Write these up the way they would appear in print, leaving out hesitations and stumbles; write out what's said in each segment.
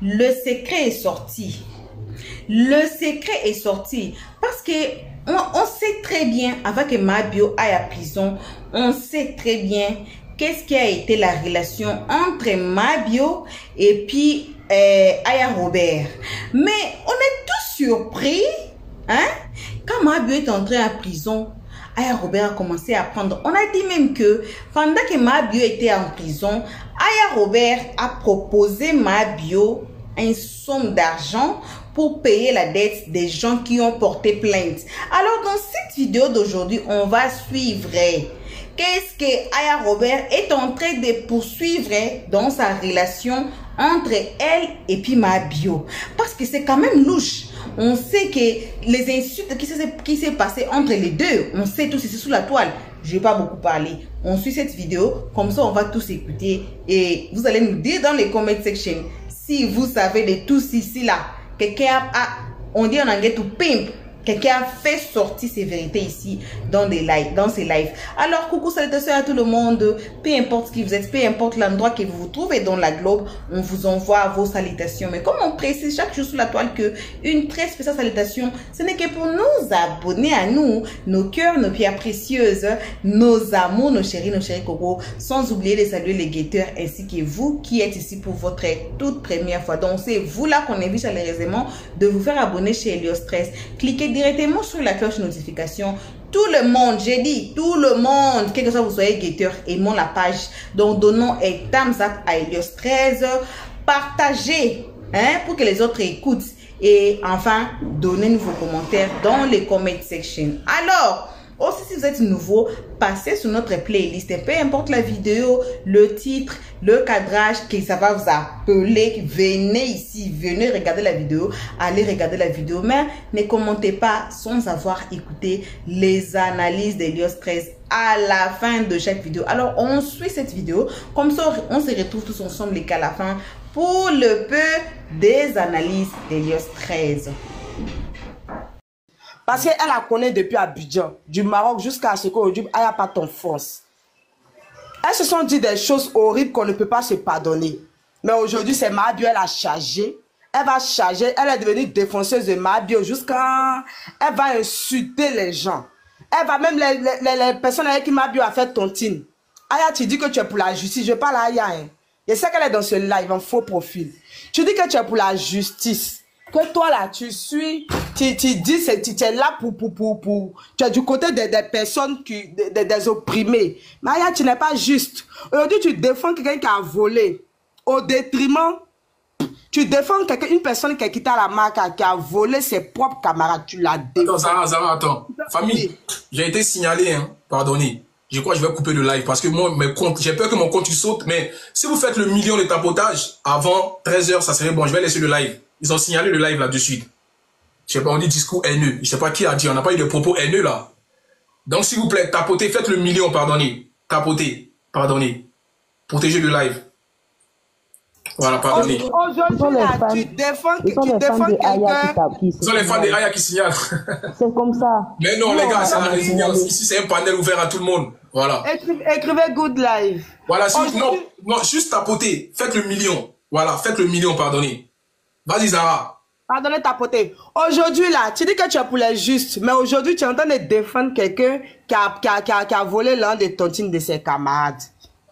le secret est sorti. Le secret est sorti parce que on sait très bien, avant que Mabio aille à prison, on sait très bien qu'est-ce qui a été la relation entre Mabio et puis Aya Robert. Mais on est tous surpris, hein, quand Mabio est entré en prison. Aya Robert a commencé à prendre. On a dit même que pendant que Mabio était en prison, Aya Robert a proposé Mabio une somme d'argent pour payer la dette des gens qui ont porté plainte. Alors dans cette vidéo d'aujourd'hui, on va suivre qu'est-ce que Aya Robert est en train de poursuivre dans sa relation entre elle et puis Mabio. Parce que c'est quand même louche. On sait que les insultes qui s'est passé entre les deux, on sait tout, c'est sous la toile. Je ne vais pas beaucoup parler. On suit cette vidéo, comme ça on va tous écouter. Et vous allez nous dire dans les comment section si vous savez de tous ici là. Quelqu'un a, on dit en anglais to pimp. Quelqu'un a fait sortir ses vérités ici dans ces lives. Alors, coucou, salutations à tout le monde. Peu importe qui vous êtes, peu importe l'endroit que vous vous trouvez dans la globe, on vous envoie vos salutations. Mais comme on précise chaque jour sur la toile que une très spéciale salutation, ce n'est que pour nous abonner à nous, nos cœurs, nos pierres précieuses, nos amours, nos chéris coco, sans oublier de saluer les guetteurs ainsi que vous qui êtes ici pour votre toute première fois. Donc, c'est vous là qu'on invite chaleureusement de vous faire abonner chez Helios Stress. Cliquez directement sur la cloche de notification. Tout le monde, j'ai dit, tout le monde, quel que soit vous soyez guetteur, aimons la page. Donc, donnons un thumbs up à Helios 13. Partagez, hein, pour que les autres écoutent. Et enfin, donnez-nous vos commentaires dans les comment section. Alors, aussi, si vous êtes nouveau, passez sur notre playlist. Et peu importe la vidéo, le titre, le cadrage, que ça va vous appeler. Venez ici, venez regarder la vidéo. Allez regarder la vidéo. Mais ne commentez pas sans avoir écouté les analyses d'Helios 13 à la fin de chaque vidéo. Alors, on suit cette vidéo. Comme ça, on se retrouve tous ensemble et qu'à la fin pour le peu des analyses d'Helios 13. Parce qu'elle la connaît depuis Abidjan, du Maroc jusqu'à ce qu'aujourd'hui, elle n'a pas ton force. Elles se sont dit des choses horribles qu'on ne peut pas se pardonner. Mais aujourd'hui, c'est Mabio, elle a chargé. Elle va charger, elle est devenue défonceuse de Mabio jusqu'à... Elle va insulter les gens. Elle va même les personnes avec qui Mabio a fait tontine. Aya, tu dis que tu es pour la justice. Je parle à Aya. Hein. Je sais qu'elle est dans ce live en faux profil. Tu dis que tu es pour la justice. Que toi là, tu suis, tu dis, tu es là pour, tu es du côté des personnes, des opprimés. Maya, tu n'es pas juste. Aujourd'hui, tu défends quelqu'un qui a volé. Au détriment, tu défends une personne qui a quitté la marque, qui a volé ses propres camarades. Tu la défends. Attends, Zara, attends. Famille, j'ai été signalé, hein, pardonnez. Je crois que je vais couper le live parce que moi, mes comptes, j'ai peur que mon compte saute. Mais si vous faites le million de tapotage avant 13 h, ça serait bon. Je vais laisser le live. Ils ont signalé le live là de suite. Je sais pas, on dit discours haineux. Je sais pas qui a dit, on n'a pas eu de propos haineux là. Donc s'il vous plaît, tapotez, faites le million, pardonnez. Tapotez, pardonnez. Protégez le live. Voilà, pardonnez. Aujourd'hui là, tu défends quelqu'un. Ce sont les fans des Aya qui signalent. C'est comme ça. Mais non, les gars, ici c'est un panel ouvert à tout le monde. Voilà. Écrivez good live. Voilà, non, juste tapotez. Faites le million. Voilà, faites le million, pardonnez. Vas-y, Zara. Pardonnez, tapoter. Aujourd'hui, là, tu dis que tu es pour les justes, mais aujourd'hui, tu es en train de défendre quelqu'un qui a volé l'un des tontines de ses camarades.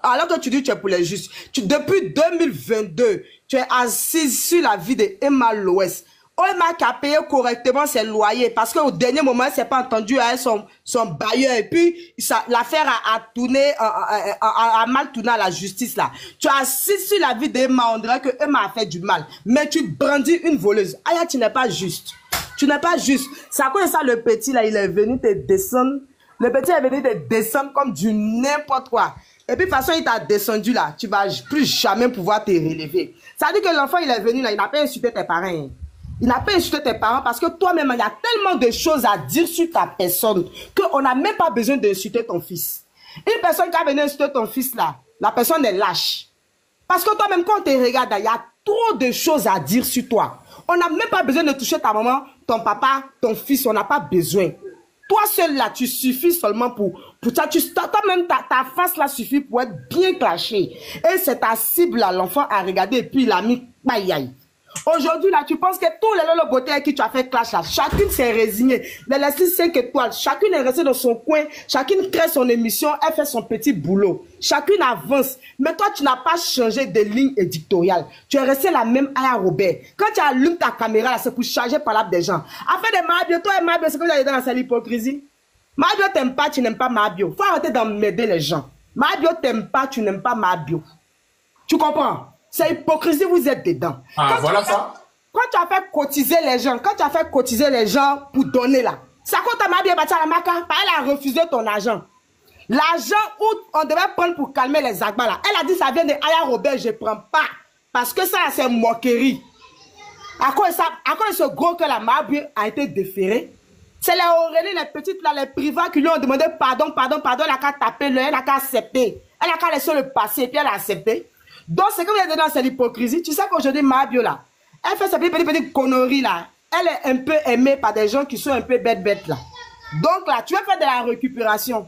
Alors que tu dis que tu es pour les justes. Depuis 2022, tu es assise sur la vie de Emma Loès. Emma qui a payé correctement ses loyers parce qu'au dernier moment, elle ne s'est pas entendue avec son bailleur. Et puis, l'affaire a mal tourné à la justice là. Tu as assis sur la vie d'Emma, on dirait que Emma a fait du mal. Mais tu brandis une voleuse. Aya, tu n'es pas juste. Tu n'es pas juste. C'est à cause de ça, le petit là, il est venu te descendre. Le petit est venu te descendre comme du n'importe quoi. Et puis, de toute façon, il t'a descendu là. Tu vas plus jamais pouvoir te relever. Ça veut dire que l'enfant, il est venu là, il n'a pas insulté tes parents. Hein. Il n'a pas insulté tes parents parce que toi-même, il y a tellement de choses à dire sur ta personne qu'on n'a même pas besoin d'insulter ton fils. Une personne qui a venu insulter ton fils là, la personne est lâche. Parce que toi-même, quand on te regarde, il y a trop de choses à dire sur toi. On n'a même pas besoin de toucher ta maman, ton papa, ton fils, on n'a pas besoin. Toi seul là, tu suffis seulement pour ça. Toi-même, ta face là suffit pour être bien clashée. Et c'est ta cible là, l'enfant a regardé et puis il a mis paille. Aujourd'hui, là, tu penses que tous les Lolo Beauté avec qui tu as fait clash, là, chacune s'est résignée. Les laissés 5 étoiles, chacune est restée dans son coin, chacune crée son émission, elle fait son petit boulot. Chacune avance. Mais toi, tu n'as pas changé de ligne éditoriale. Tu es resté la même Aya Robert. Quand tu allumes ta caméra, là, c'est pour charger par l'âme des gens. Après de Mabio, toi et Mabio, c'est que vous allez dans l'hypocrisie. Mabio t'aime pas, tu n'aimes pas Mabio. Faut arrêter d'emmerder les gens. Mabio t'aime pas, tu n'aimes pas Mabio. Tu comprends? C'est hypocrisie, vous êtes dedans. Ah, voilà ça. Quand tu as fait cotiser les gens, pour donner là, ça compte à Mabio Batia la Maka, elle a refusé ton argent. L'argent où on devait prendre pour calmer les Agba là, elle a dit ça vient de Aya Robert, je prends pas. Parce que ça, c'est moquerie. À cause de ce gros que la Mabio a été déférée, c'est les Aurélie, les petites là, les privats qui lui ont demandé pardon, elle a qu'à taper le, elle a qu'à accepter. Elle a qu'à laisser le passer, puis elle a accepté. Donc, c'est comme vous êtes dedans, c'est l'hypocrisie. Tu sais qu'aujourd'hui, Mabio, là, elle fait sa petite connerie, là. Elle est un peu aimée par des gens qui sont un peu bêtes, là. Donc, là, tu veux faire de la récupération.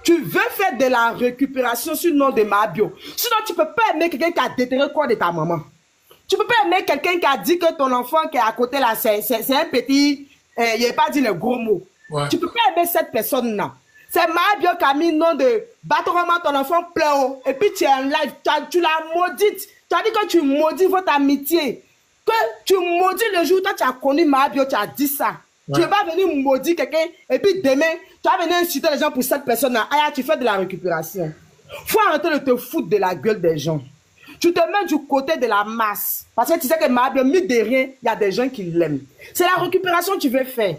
Tu veux faire de la récupération sur le nom de Mabio. Sinon, tu ne peux pas aimer quelqu'un qui a déterré le corps de ta maman. Tu ne peux pas aimer quelqu'un qui a dit que ton enfant qui est à côté, là, c'est un petit... il n'a pas dit le gros mot. Ouais. Tu ne peux pas aimer cette personne-là. C'est Mabio qui a mis le nom de Batorama, ton enfant pleure. Et puis tu es en live, tu l'as maudite. Tu as dit que tu maudis votre amitié. Que tu maudis le jour où toi tu as connu Mabio, tu as dit ça. Ouais. Tu ne vas pas venir maudire quelqu'un et puis demain, tu vas venir insulter les gens pour cette personne-là. Ah, tu fais de la récupération. Faut arrêter de te foutre de la gueule des gens. Tu te mets du côté de la masse. Parce que tu sais que Mabio, mis de rien, il y a des gens qui l'aiment. C'est la récupération que tu veux faire.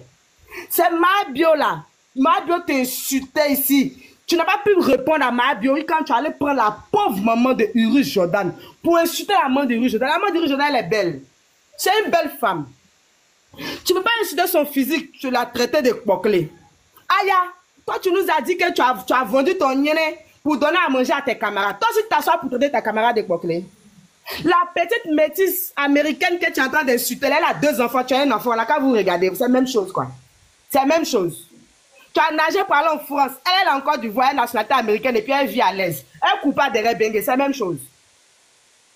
C'est Mabio là. Mabio t'insultait ici. Tu n'as pas pu répondre à Mabio quand tu allais prendre la pauvre maman de Urus Jordan pour insulter la maman de Urus Jordan. La maman de Urus Jordan, elle est belle. C'est une belle femme. Tu ne peux pas insulter son physique, tu l'as traité de coquelé. Aya, toi tu nous as dit que tu as vendu ton yéné pour donner à manger à tes camarades. Toi si tu t'assois pour traiter ta camarade de coquelé. La petite métisse américaine que tu es en train d'insulter, elle a 2 enfants, tu as un enfant, là quand vous regardez, c'est la même chose quoi. C'est la même chose. Tu as nagé pour aller en France. Elle a encore du voyage nationalité américaine et puis elle vit à l'aise. Elle coupe pas derrière Bengue. C'est la même chose.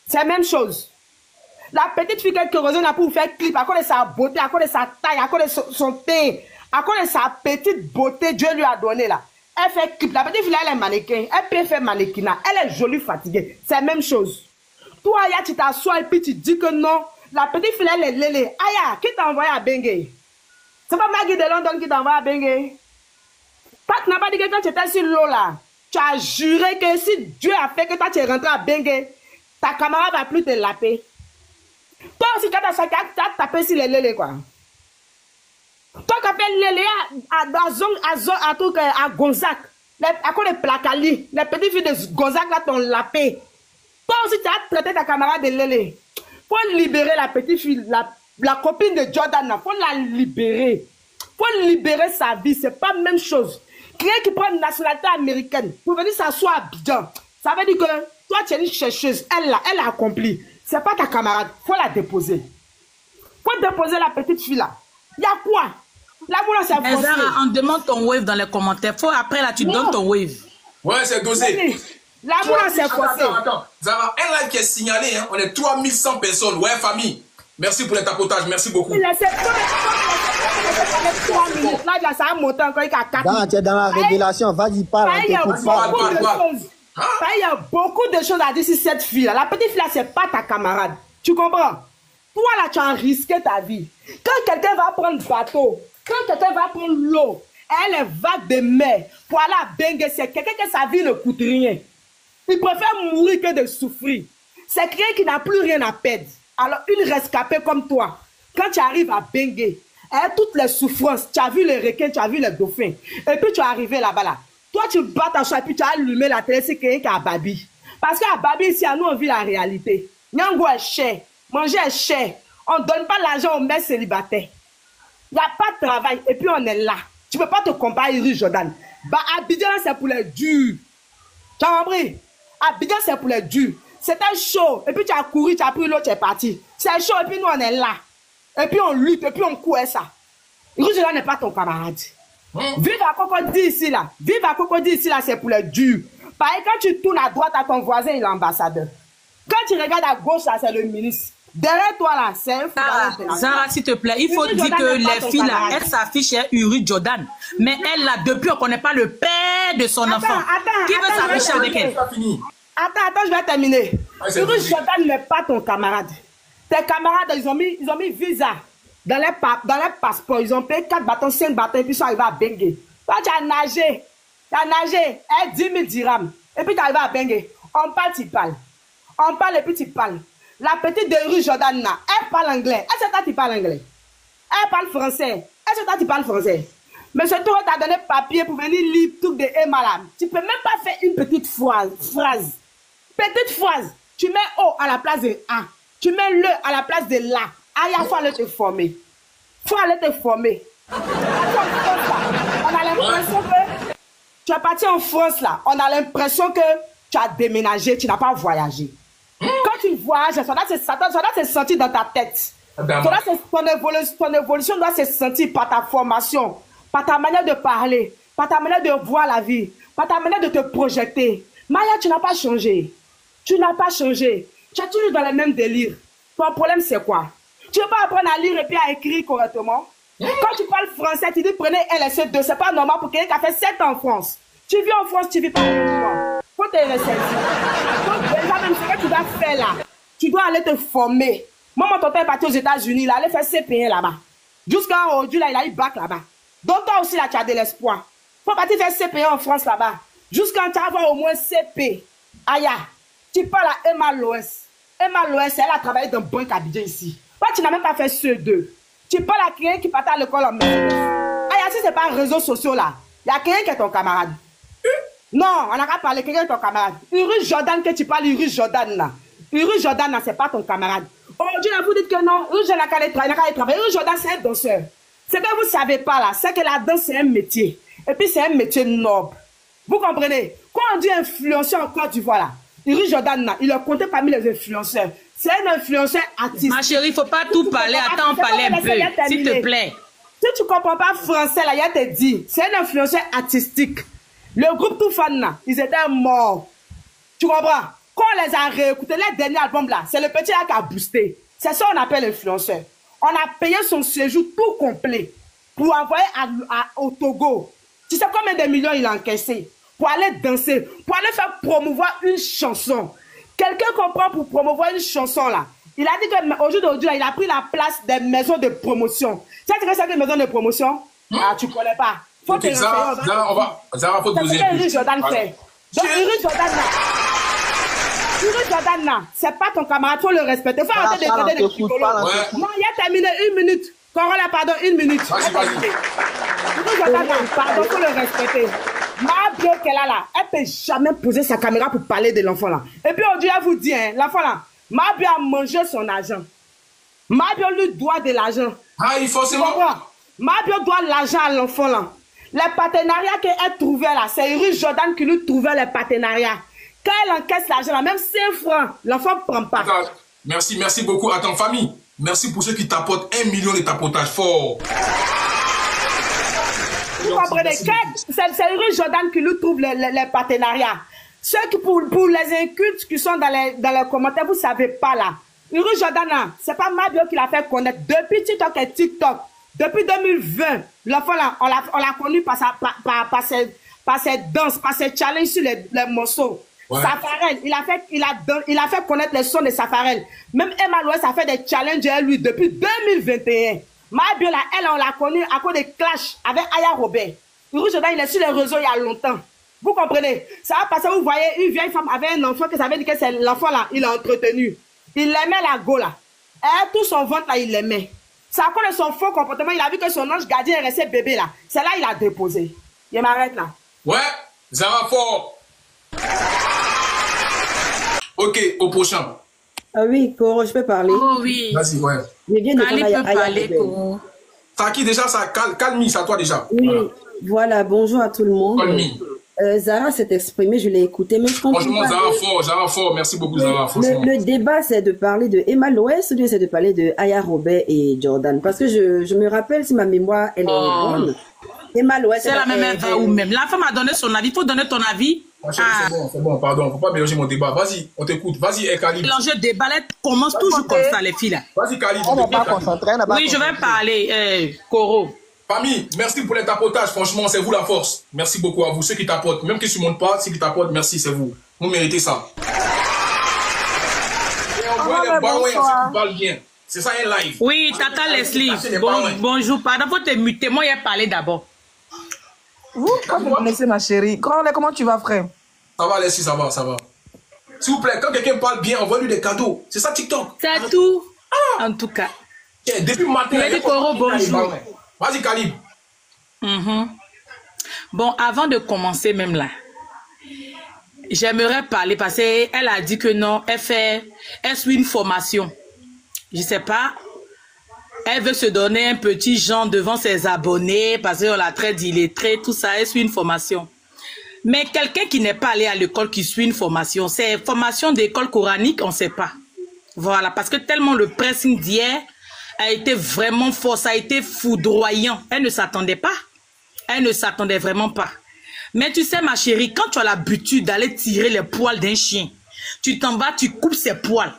C'est la même chose. La petite fille qui revient là pour vous faire clip à cause de sa beauté, à cause de sa taille, à cause de son teint, à cause de sa petite beauté, Dieu lui a donné là. Elle fait clip. La petite fille là, elle est mannequin. Elle peut faire mannequinat. Elle est jolie, fatiguée. C'est la même chose. Toi, Aya, tu t'assois et puis tu dis que non. La petite fille là, elle est lélé. Aya, qui t'a envoyé à Bengue? C'est pas Maggie de London qui t'a envoyé à Bengue. Toi, tu n'as pas dit que quand tu étais sur l'eau là, tu as juré que si Dieu a fait que toi tu es rentré à Bengue, ta camarade va plus te laper. Toi aussi, quand tu as tapé sur les lélés quoi. Toi qui as fait lélé à Gonzac, à cause de Placali, les petites filles de Gonzac là t'ont lapé. Toi aussi, tu as traité ta camarade de lélé. Faut libérer la petite fille, la copine de Jordan là, faut la libérer. Faut libérer sa vie, c'est pas la même chose. Quelqu'un qui prend une nationalité américaine pour venir s'asseoir à Abidjan, ça veut dire que toi tu es une chercheuse, elle a accompli. C'est pas ta camarade, faut la déposer. Faut déposer la petite fille là. Il y a quoi? La boule c'est forcé. On demande ton wave dans les commentaires. Faut après là tu donnes ton wave. Ouais, c'est dosé. La boule c'est forcé. Attends. Zara, un live qui est signalé, hein. On est 3100 personnes. Ouais, famille. Merci pour le tapotage, merci beaucoup. Il laisse 3 minutes. Là, ça a monté encore à 4 tu es dans la régulation, vas-y, parle. Il y a beaucoup de choses à dire sur cette fille. La petite fille, c'est pas ta camarade. Tu comprends? Toi, là, tu as risqué ta vie. Quand quelqu'un va prendre le bateau, quand quelqu'un va prendre l'eau, elle est vague de mer pour aller à Bengue, c'est quelqu'un que sa vie ne coûte rien. Il préfère mourir que de souffrir. C'est quelqu'un qui n'a plus rien à perdre. Alors, une rescapée comme toi, quand tu arrives à Bengue, toutes les souffrances, tu as vu les requins, tu as vu les dauphins, et puis tu es arrivé là-bas, là. Toi, tu bats ta choix, et puis tu as allumé la télé, c'est quelqu'un qui est à Babi. Parce qu'à Babi, ici, à nous, on vit la réalité. Nyango est cher, manger est cher, on ne donne pas l'argent aux mères célibataires. Il n'y a pas de travail, et puis on est là. Tu ne peux pas te comparer à Urus Jordan. Bah, Abidjan, c'est pour les durs. Tu as compris? Abidjan, c'est pour les durs. C'était chaud, et puis tu as couru, tu as pris l'eau, tu es parti. C'est chaud, et puis nous, on est là. Et puis on lutte, et puis on court ça. Urus Jordan n'est pas ton camarade. Vive à Cocody ici, là. Vive à Cocody ici, là, c'est pour les durs. Pareil, quand tu tournes à droite à ton voisin, il est ambassadeur. Quand tu regardes à gauche, là, c'est le ministre. Derrière toi, là, c'est un footballeur. Zara, s'il te plaît, il faut dire que les filles, là, elles s'affichent Uri Jordan. Mais elle, là, depuis, on ne connaît pas le père de son enfant. Qui veut s'afficher avec elle? Attends, je vais terminer. Uri Jordan n'est pas ton camarade. Tes camarades, ils ont mis visa dans les passeports. Ils ont payé 4 bâtons, 5 bâtons, et puis ils sont arrivés à Bengue. Toi, tu as nagé. 10 000 dirhams. Et puis tu arrives à Bengue. On parle, tu parles. On parle et puis tu parles. La petite de Uri Jordan, elle parle anglais. Est-ce que toi, tu parles anglais? Elle parle français. Est-ce que toi, tu parles français? Mais ce tour, t'a donné papier pour venir lire tout de Emma là. Tu peux même pas faire une petite phrase. Petite phrase. Tu mets O à la place de A. Tu mets le à la place de la. Il faut aller te former. Faut aller te former. On a l'impression que tu es parti en France là. On a l'impression que tu as déménagé, tu n'as pas voyagé. Quand tu voyages, ça doit se sentir dans ta tête. Ton évolution doit se sentir par ta formation, par ta manière de parler, par ta manière de voir la vie, par ta manière de te projeter. Maya, tu n'as pas changé. Tu n'as pas changé. Tu es toujours dans le même délire. Ton problème, c'est quoi? Tu ne veux pas apprendre à lire et puis à écrire correctement? Quand tu parles français, tu dis prenez LSE2. C'est pas normal pour quelqu'un qui a fait 7 ans en France. Tu vis en France, tu vis pas en France. Faut te laisser. Donc, déjà, même ce que tu dois faire là, tu dois aller te former. Moi, mon tonton est parti aux États-Unis, là, aller faire CP1 là-bas. Jusqu'à aujourd'hui, là, il a eu bac là-bas. Donc, toi aussi, là, tu as de l'espoir. Faut partir faire CP1 en France là-bas. Jusqu'à tu avoir au moins CP. Aya, tu parles à Emma Loès. Emma Loès, elle a travaillé dans Banque Abidjan ici. Toi, tu n'as même pas fait CE2. Tu parles à quelqu'un qui partait à l'école en Mercedes. Aya, si ce n'est pas un réseau social là, il y a quelqu'un qui est ton camarade. Non, on n'a qu'à parler, quelqu'un est ton camarade. Uri Jordan, que tu parles, Uri Jordan là. Uri Jordan là, c'est pas ton camarade. Aujourd'hui, vous dites que non, Uri Jordan n'a qu'à travailler. Uri Jordan, c'est un danseur. Ce que vous ne savez pas là, c'est que la danse, c'est un métier. Et puis, c'est un métier noble. Vous comprenez? Quand on dit influenceur en Côte d'Ivoire là, Uri Jordan là, il est compté parmi les influenceurs. C'est un influenceur artiste. Ma chérie, il ne faut pas tout parler. Attends, parler un peu, s'il te plaît. Si tu ne comprends pas français là, il te dit, c'est un influenceur artistique. Le groupe Toufan, ils étaient morts. Tu comprends? Quand on les a réécoutés, les derniers albums là, c'est le petit là qui a boosté. C'est ça qu'on appelle influenceur. On a payé son séjour tout complet pour envoyer au Togo. Tu sais combien de millions il a encaissé? Pour aller danser, pour aller faire promouvoir une chanson. Quelqu'un comprend pour promouvoir une chanson là. Il a dit qu'aujourd'hui, il a pris la place des maisons de promotion. Tu sais ce que c'est que maison de promotion? Ah, tu ne connais pas. Faut que Zara, faut te poser. Uri Jordan fait. Donc, Uri Jordan, c'est pas ton camarade, faut le respecter. Faut arrêter de regarder les psychologues. Non, il a terminé 1 minute. Corolla, pardon, 1 minute. Uri Jordan, pardon, faut le respecter. Ma bio qu'elle a là, elle peut jamais poser sa caméra pour parler de l'enfant là. Et puis aujourd'hui, elle vous dit, hein, l'enfant là, ma bio a mangé son argent. Ma bio lui doit de l'argent. Ah, il faut forcément. Ma bio doit l'argent à l'enfant là. Les partenariats qu'elle trouvait là, c'est Uri Jordan qui lui trouvait les partenariats. Quand elle encaisse l'argent là, même 5 francs, l'enfant ne prend pas. Attends, merci beaucoup à ton famille. Merci pour ceux qui t'apportent 1 million de tapotage fort. Vous comprenez? C'est Uri Jordan qui lui trouve les partenariats. Ceux qui, pour les incultes qui sont dans les commentaires, vous ne savez pas là. Uri Jordan, ce n'est pas Mabio qui l'a fait connaître. Depuis TikTok et TikTok, depuis 2020, l'enfant là, on l'a connu par ses danses, par ses challenges sur les morceaux. Ouais. Safarel, il a fait connaître les sons de Safarel. Même Emma Loès a fait des challenges à lui depuis 2021. Mabio là, elle, on l'a connu à cause des clashs avec Aya Robert. Uri Jordan, il est sur les réseaux il y a longtemps. Vous comprenez? Ça va passer, vous voyez, une vieille femme avec un enfant que ça veut dire que c'est l'enfant là, il l'a entretenu. Il l'aimait la go là. Et tout son ventre là, il l'aimait. C'est à cause de son faux comportement, il a vu que son ange gardien est resté bébé là. C'est là il a déposé. Il m'arrête là. Ouais, Zara fort. Ok, au prochain. Ah oui, Koro, je peux parler. Oh oui. Vas-y, ouais. Je viens de parler, Koro. T'as qui déjà ça? Calme, c'est à toi déjà. Oui, voilà, bonjour à tout le monde. Zara s'est exprimée, je l'ai écoutée, mais je comprends pas. Franchement, Zara fort, merci beaucoup Zara, franchement. Le débat, c'est de parler de Emma Loès ou bien c'est de parler de Aya Robert et Jordan? Parce que je me rappelle, si ma mémoire elle est bonne, C'est la même, elle va où même. La femme a donné son avis. Il faut donner ton avis. C'est bon, pardon. Faut pas mélanger mon débat. Vas-y, on t'écoute. Vas-y, Khalid. Mélanger le débat, commence toujours comme ça, les filles là. Vas-y, Khalid. On n'est pas concentré. Oui, je vais parler, Koro. Famille, merci pour les tapotages. Franchement, c'est vous la force. Merci beaucoup à vous, ceux qui tapotent. Même qui ne se montrent pas, ceux qui tapotent, merci, c'est vous. Vous méritez ça. Et on voit les barouins, ceux qui parlent bien. C'est ça, un live. Oui, Tata Leslie. Bonjour, pardon, faut te muter. Moi, il a parlé d'abord. Vous, quand vous connaissez ma chérie, comment tu vas, frère? Ça va, Leslie, ça va, ça va. S'il vous plaît, quand quelqu'un parle bien, envoie-lui des cadeaux. C'est ça, TikTok. C'est tout. En tout cas. Depuis le matin, il Koro, bonjour. Vas-y, Khalid. Bon, avant de commencer même là, j'aimerais parler parce qu'elle a dit que non, elle suit une formation. Je sais pas. Elle veut se donner un petit genre devant ses abonnés parce qu'on la traite d'illettrée, tout ça, elle suit une formation. Mais quelqu'un qui n'est pas allé à l'école qui suit une formation, c'est formation d'école coranique, on ne sait pas. Voilà, parce que tellement le pressing d'hier a été vraiment fort, ça a été foudroyant. Elle ne s'attendait pas. Elle ne s'attendait vraiment pas. Mais tu sais, ma chérie, quand tu as l'habitude d'aller tirer les poils d'un chien, tu t'en vas, tu coupes ses poils.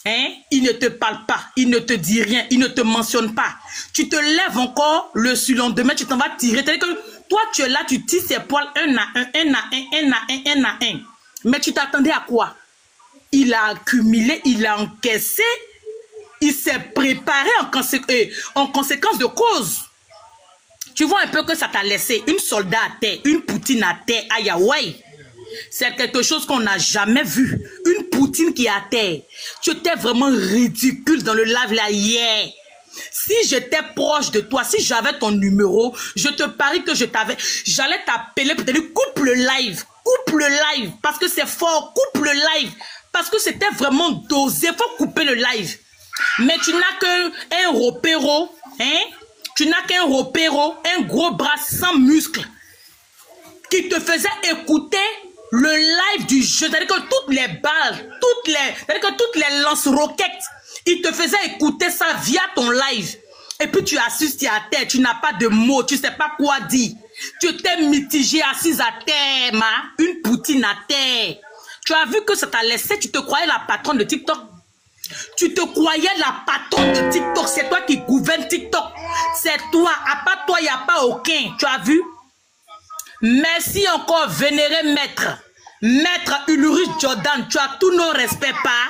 Hein? Il ne te parle pas, il ne te dit rien, il ne te mentionne pas. Tu te lèves encore le surlendemain, tu t'en vas tirer. C'est-à-dire que toi, tu es là, tu tires ses poils un à un. Mais tu t'attendais à quoi? Il a accumulé, il a encaissé. Il s'est préparé en conséquence de cause. Tu vois un peu que ça t'a laissé une soldat à terre, une poutine à terre, aïe aïe. C'est quelque chose qu'on n'a jamais vu. Une poutine qui est à terre. Tu étais vraiment ridicule dans le live là hier. Si j'étais proche de toi, si j'avais ton numéro, je te parie que j'allais t'appeler pour te dire coupe le live. Coupe le live. Parce que c'est fort. Coupe le live. Parce que c'était vraiment dosé. Faut couper le live. Mais tu n'as qu'un ropéro, hein? Tu n'as qu'un ropéro, un gros bras sans muscles, qui te faisait écouter le live du jeu. C'est-à-dire que toutes les balles, toutes les lance-roquettes, il te faisait écouter ça via ton live. Et puis tu assistes à terre, tu n'as pas de mots, tu ne sais pas quoi dire. Tu étais mitigé, assise à terre, une poutine à terre. Tu as vu que ça t'a laissé, tu te croyais la patronne de TikTok. Tu te croyais la patronne de TikTok. C'est toi qui gouverne TikTok. C'est toi. À part toi, il n'y a pas aucun. Tu as vu? Merci encore, vénéré maître. Maître Ulrich Jordan. Tu as tous nos respects, pas?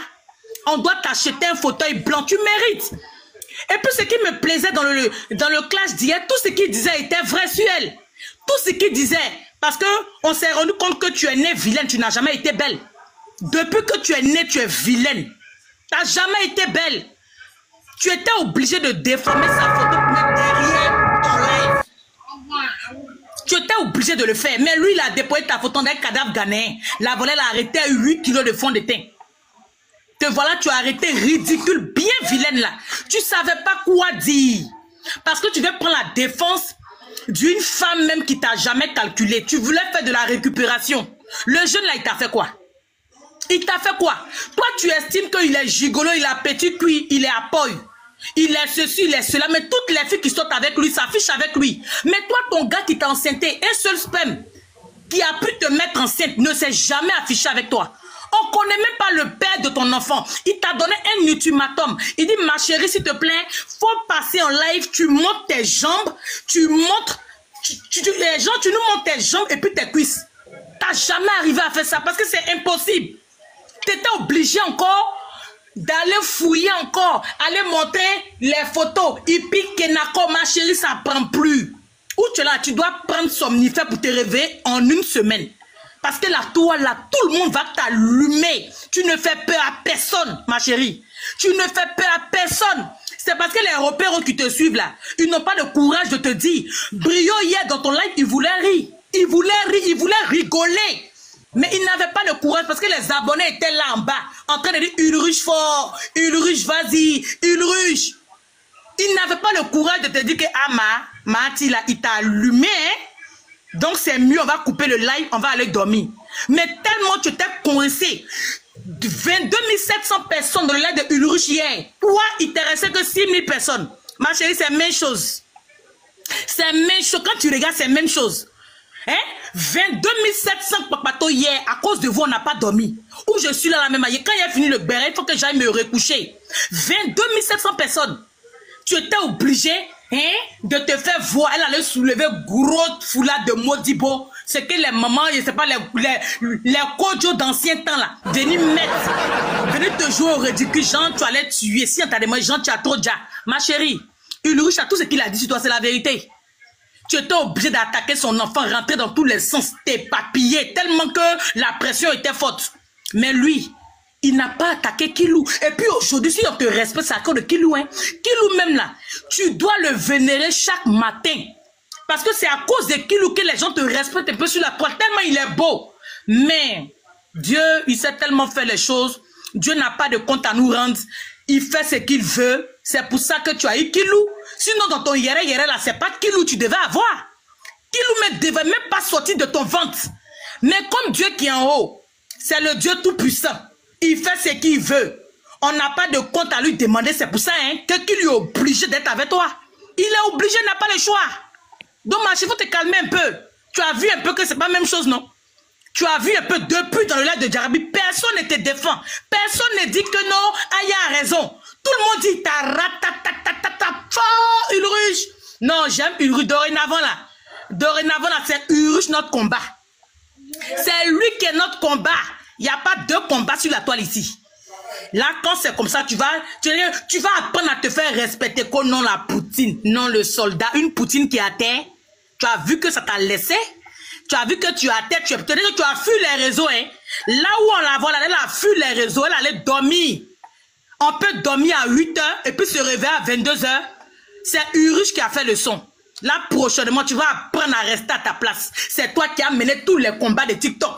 On doit t'acheter un fauteuil blanc. Tu mérites. Et puis ce qui me plaisait dans le clash d'hier, tout ce qu'il disait était vrai sur elle. Tout ce qu'il disait. Parce qu'on s'est rendu compte que tu es née vilaine. Tu n'as jamais été belle. Depuis que tu es née, tu es vilaine. Tu n'as jamais été belle. Tu étais obligé de déformer sa photo pour mettre derrière ton live. Tu étais obligé de le faire. Mais lui, il a déployé ta photo d'un cadavre ghanéen. La volée l'a arrêté à 8 kilos de fond de teint. Te voilà, tu as arrêté ridicule, bien vilaine là. Tu ne savais pas quoi dire. Parce que tu veux prendre la défense d'une femme même qui t'a jamais calculé. Tu voulais faire de la récupération. Le jeune là, il t'a fait quoi? Il t'a fait quoi? Toi, tu estimes qu'il est gigolo, il a petit cuit, il est à poil. Il est ceci, il est cela. Mais toutes les filles qui sortent avec lui s'affichent avec lui. Mais toi, ton gars qui t'a enceinté, un seul sperme qui a pu te mettre enceinte, ne s'est jamais affiché avec toi. On ne connaît même pas le père de ton enfant. Il t'a donné un ultimatum. Il dit, ma chérie, s'il te plaît, faut passer en live, tu montes tes jambes, tu montres, tu nous montes tes jambes et puis tes cuisses. T'as jamais arrivé à faire ça parce que c'est impossible. Tu étais obligé encore d'aller fouiller encore, aller montrer les photos. Et puis, Kenako, ma chérie, ça ne prend plus. Où tu es là, tu dois prendre somnifère pour te réveiller en une semaine. Parce que là, toi, là, tout le monde va t'allumer. Tu ne fais peur à personne, ma chérie. Tu ne fais peur à personne. C'est parce que les repères qui te suivent là, ils n'ont pas le courage de te dire. Brio, hier, dans ton live, il voulait rire. Il voulait rire, il voulait rigoler. Mais il n'avait pas le courage parce que les abonnés étaient là en bas, en train de dire Ulrich fort, Ulrich vas-y, Ulrich. Il n'avait pas le courage de te dire que Mati là, il t'a allumé. Hein? Donc c'est mieux, on va couper le live, on va aller dormir. Mais tellement tu t'es coincé. 22 700 personnes dans le live de Ulrich hier. Toi, il te restait que 6 000 personnes. Ma chérie, c'est la même chose. C'est la même chose. Quand tu regardes, c'est la même chose. Hein? 22 700 papato hier, à cause de vous, on n'a pas dormi. Où je suis là la même année. Quand il a fini le béret, il faut que j'aille me recoucher. 22 700 personnes. Tu étais obligé, hein, de te faire voir. Elle allait soulever gros foulard de Modibo. C'est que les mamans, je sais pas, les codjos d'ancien temps là, venez mettre, venez te jouer au ridicule. Jean, tu allais tuer. Si on t'a demandé, Jean, tu as trop déjà. Ma chérie, Ulrich a tout ce qu'il a dit sur toi, c'est la vérité. Tu étais obligé d'attaquer son enfant, rentrer dans tous les sens, t'éparpiller, tellement que la pression était forte. Mais lui, il n'a pas attaqué Kilou. Et puis aujourd'hui, si on te respecte, c'est à cause de Kilou, hein. Kilou même là, tu dois le vénérer chaque matin. Parce que c'est à cause de Kilou que les gens te respectent un peu sur la toile, tellement il est beau. Mais Dieu, il sait tellement faire les choses. Dieu n'a pas de compte à nous rendre. Il fait ce qu'il veut. C'est pour ça que tu as eu Kilou. Sinon, dans ton yéré là, c'est pas Kilou tu devais avoir. Kilou ne devait même pas sortir de ton ventre. Mais comme Dieu qui est en haut, c'est le Dieu tout-puissant. Il fait ce qu'il veut. On n'a pas de compte à lui demander. C'est pour ça hein, que Kilou est obligé d'être avec toi. Il est obligé, il n'a pas le choix. Donc, ma chérie, il faut te calmer un peu. Tu as vu un peu que c'est pas la même chose, non? Tu as vu un peu depuis dans le live de Jarabi, personne ne te défend. Personne ne dit que non, Aya a raison. Tout le monde dit Ulrich. Non, j'aime Ulrich dorénavant là. Dorénavant là, c'est Ulrich notre combat. C'est lui qui est notre combat. Il n'y a pas deux combats sur la toile ici. Là, quand c'est comme ça, tu vas apprendre à te faire respecter que non la Poutine, non le soldat, une Poutine qui est à terre. Tu as vu que ça t'a laissé? Tu as vu que tu es à terre, tu as fui les réseaux, hein? Là où on la voit, elle a fui les réseaux, elle allait dormir. On peut dormir à 8 h et puis se réveiller à 22 h. C'est Ulrich qui a fait le son. Là, prochainement, tu vas apprendre à rester à ta place. C'est toi qui as mené tous les combats de TikTok.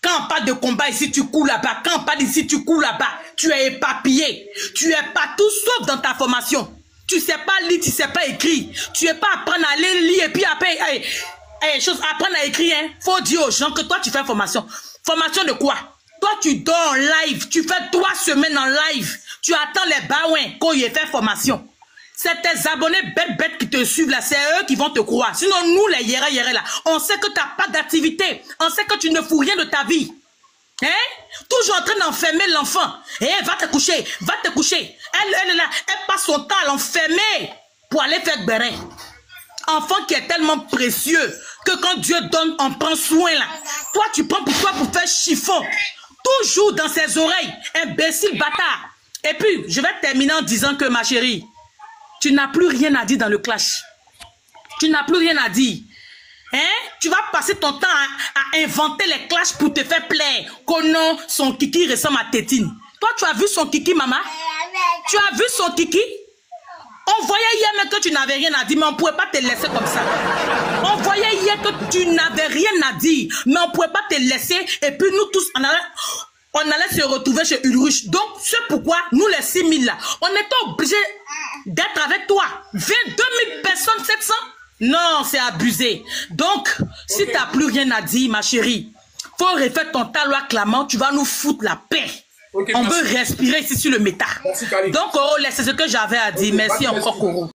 Quand on parle de combat ici, tu cours là-bas. Quand on parle ici, tu cours là-bas. Tu es éparpillé. Tu es partout sauf dans ta formation. Tu sais pas lire, tu sais pas écrire. Tu es pas apprendre à lire et puis après, apprendre à écrire. Hein. Faut dire aux gens que toi, tu fais formation. Formation de quoi? Toi, tu dors en live. Tu fais 3 semaines en live. Tu attends les baouins quand il fait formation. C'est tes abonnés bêtes qui te suivent là, c'est eux qui vont te croire. Sinon, nous, les yéré là, on sait que tu n'as pas d'activité. On sait que tu ne fous rien de ta vie. Hein? Toujours en train d'enfermer l'enfant. Eh, va te coucher, va te coucher. Elle passe son temps à l'enfermer pour aller faire béret. Enfant qui est tellement précieux que quand Dieu donne, on prend soin là. Toi, tu prends pour toi pour faire chiffon. Toujours dans ses oreilles. Imbécile bâtard. Et puis, je vais terminer en disant que ma chérie, tu n'as plus rien à dire dans le clash. Tu n'as plus rien à dire. Hein? Tu vas passer ton temps à inventer les clashs pour te faire plaire. Que non, son kiki ressemble à Tétine. Toi, tu as vu son kiki, maman? Tu as vu son kiki? On voyait hier même que tu n'avais rien à dire, mais on ne pouvait pas te laisser comme ça. On voyait hier que tu n'avais rien à dire, mais on ne pouvait pas te laisser. Et puis nous tous, on allait se retrouver chez Ulrich. Donc, c'est pourquoi nous, les 6000 là, on était obligés d'être avec toi. 22 000 personnes, 700? Non, c'est abusé. Donc, si tu n'as plus rien à dire, ma chérie, faut refaire ton talon clamant, tu vas nous foutre la paix. Okay, on veut respirer ici sur le méta. Donc, Coro, c'est ce que j'avais à dire. Merci encore, Coro.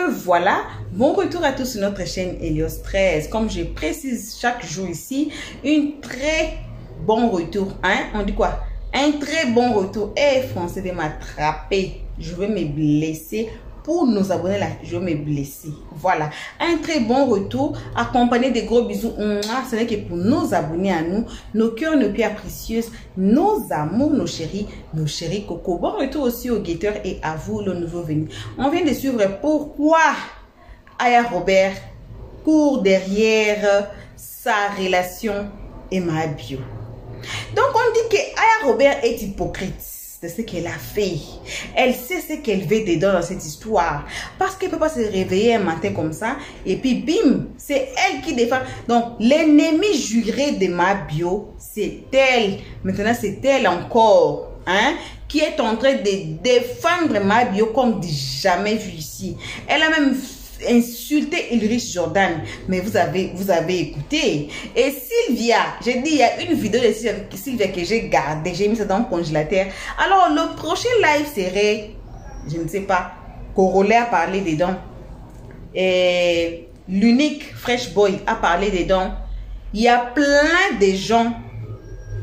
Voilà, bon retour à tous sur notre chaîne Helios 13. Comme je précise chaque jour ici, une très bon retour. Hein? On dit quoi? Un très bon retour. Eh, français de m'attraper. Je vais me blesser. Pour nos abonnés là, je vais me blesser. Voilà, un très bon retour accompagné de gros bisous. Ce n'est que pour nos abonnés à nous, nos cœurs, nos pierres précieuses, nos amours, nos chéris coco. Bon retour aussi aux guetteurs et à vous, le nouveau venu. On vient de suivre pourquoi Aya Robert court derrière sa relation et ma bio. Donc on dit que Aya Robert est hypocrite. C'est ce qu'elle a fait. Elle sait ce qu'elle veut dedans dans cette histoire. Parce qu'elle ne peut pas se réveiller un matin comme ça. Et puis bim, c'est elle qui défend. Donc l'ennemi juré de ma bio, c'est elle. Maintenant c'est elle encore. Hein, qui est en train de défendre ma bio comme jamais vu ici. Elle a même insulté Ulrich Jordan, mais vous avez écouté. Et Sylvia, j'ai dit il y a une vidéo de Sylvia que j'ai gardée, j'ai mis ça dans le congélateur. Alors le prochain live serait, je ne sais pas, Corollaire parler dedans. l'unique Fresh Boy a parlé dedans. Il y a plein de gens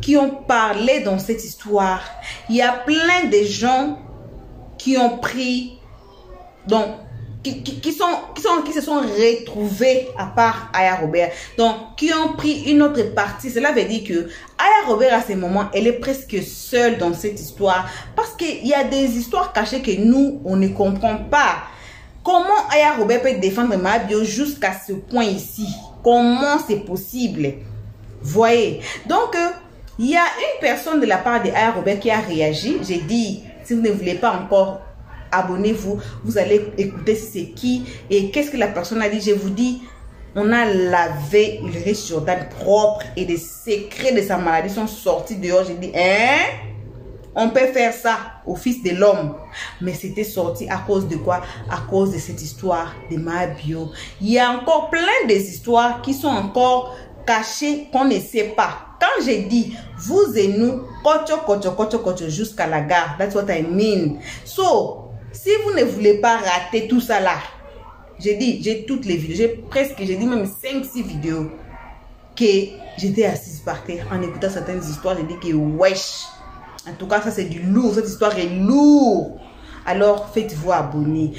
qui ont parlé dans cette histoire. Il y a plein de gens qui ont pris, donc, qui se sont retrouvés à part Aya Robert. Donc, qui ont pris une autre partie. Cela veut dire que Aya Robert, à ce moment, elle est presque seule dans cette histoire. Parce qu'il y a des histoires cachées que nous, on ne comprend pas. Comment Aya Robert peut défendre Mabio jusqu'à ce point ici? Comment c'est possible? Voyez. Donc, il y a une personne de la part de Aya Robert qui a réagi. J'ai dit, si vous ne voulez pas encore, abonnez-vous. Vous allez écouter c'est qui et qu'est-ce que la personne a dit. Je vous dis, on a lavé Iris Jordan propre et les secrets de sa maladie sont sortis dehors. J'ai dit, hein? On peut faire ça au Fils de l'homme. Mais c'était sorti à cause de quoi? À cause de cette histoire de Mabio. Il y a encore plein des histoires qui sont encore cachées qu'on ne sait pas. Quand j'ai dit, vous et nous, kocho jusqu'à la gare. That's what I mean. So, si vous ne voulez pas rater tout ça là, j'ai dit, j'ai toutes les vidéos. J'ai dit même 5-6 vidéos que j'étais assise par terre en écoutant certaines histoires. J'ai dit que wesh. En tout cas, ça c'est du lourd. Cette histoire est lourde. Alors, faites-vous abonner.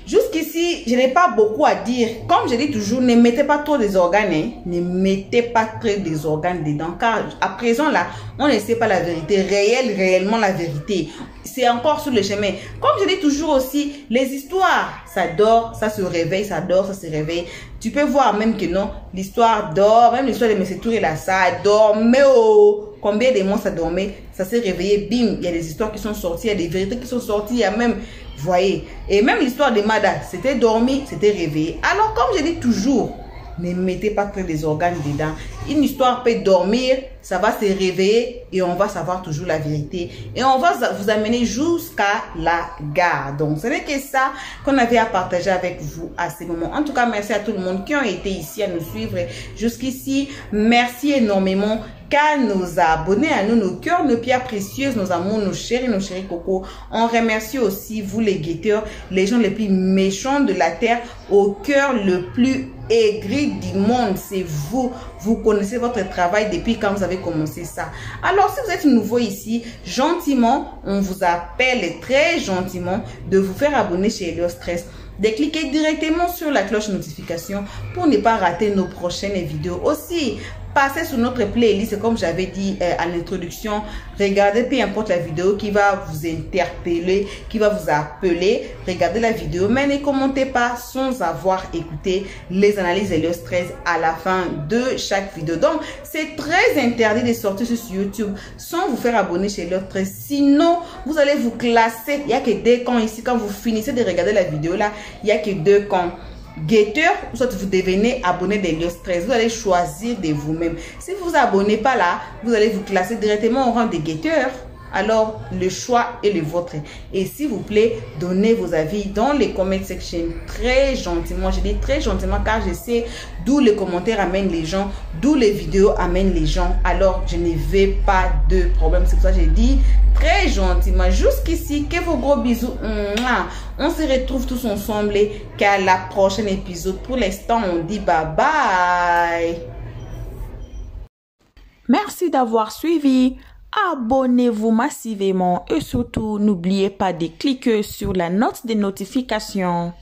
Jusqu'ici, je n'ai pas beaucoup à dire. Comme je dis toujours, ne mettez pas trop des organes. Hein. Ne mettez pas trop des organes dedans. Car à présent, là, on ne sait pas la vérité. Réellement la vérité. C'est encore sur le chemin. Comme je dis toujours aussi, les histoires, ça dort, ça se réveille, ça dort, ça se réveille. Tu peux voir même que non, l'histoire dort. Même l'histoire de M. Touré là, ça dort. Mais oh, combien de mois ça dormait? Ça s'est réveillé, bim. Il y a des histoires qui sont sorties, il y a des vérités qui sont sorties. Il y a même... Voyez, et même l'histoire de Mada, c'était dormi, c'était réveillé. Alors, comme je dis toujours, ne mettez pas que les organes dedans. Une histoire peut dormir, ça va se réveiller et on va savoir toujours la vérité. Et on va vous amener jusqu'à la gare. Donc, ce n'est que ça qu'on avait à partager avec vous à ce moment. En tout cas, merci à tout le monde qui ont été ici à nous suivre jusqu'ici. Merci énormément. Car nos abonnés à nous, nos cœurs, nos pierres précieuses, nos amours, nos chéris coco. On remercie aussi vous les guetteurs, les gens les plus méchants de la terre, au cœur le plus aigri du monde. C'est vous. Vous connaissez votre travail depuis quand vous avez commencé ça. Alors, si vous êtes nouveau ici, gentiment, on vous appelle très gentiment de vous faire abonner chez Helios Stress. De cliquer directement sur la cloche notification pour ne pas rater nos prochaines vidéos. Aussi, passez sur notre playlist, comme j'avais dit à l'introduction. Regardez peu importe la vidéo qui va vous interpeller, qui va vous appeler. Regardez la vidéo, mais ne commentez pas sans avoir écouté les analyses Helios 13 à la fin de chaque vidéo. Donc, c'est très interdit de sortir sur YouTube sans vous faire abonner chez Helios 13. Sinon, vous allez vous classer. Il n'y a que 2 camps ici. Quand vous finissez de regarder la vidéo là, il n'y a que 2 camps. Guetteur, soit vous devenez abonné d'Helios 13. Vous allez choisir de vous-même. Si vous vous abonnez pas là, vous allez vous classer directement au rang de guetteur. Alors, le choix est le vôtre. Et s'il vous plaît, donnez vos avis dans les comment section très gentiment. Je dis très gentiment car je sais d'où les commentaires amènent les gens, d'où les vidéos amènent les gens. Alors, je ne veux pas de problème. C'est pour ça que j'ai dit très gentiment. Jusqu'ici, que vos gros bisous. On se retrouve tous ensemble qu'à la prochaine épisode. Pour l'instant, on dit bye bye. Merci d'avoir suivi. Abonnez-vous massivement et surtout n'oubliez pas de cliquer sur la note de notification.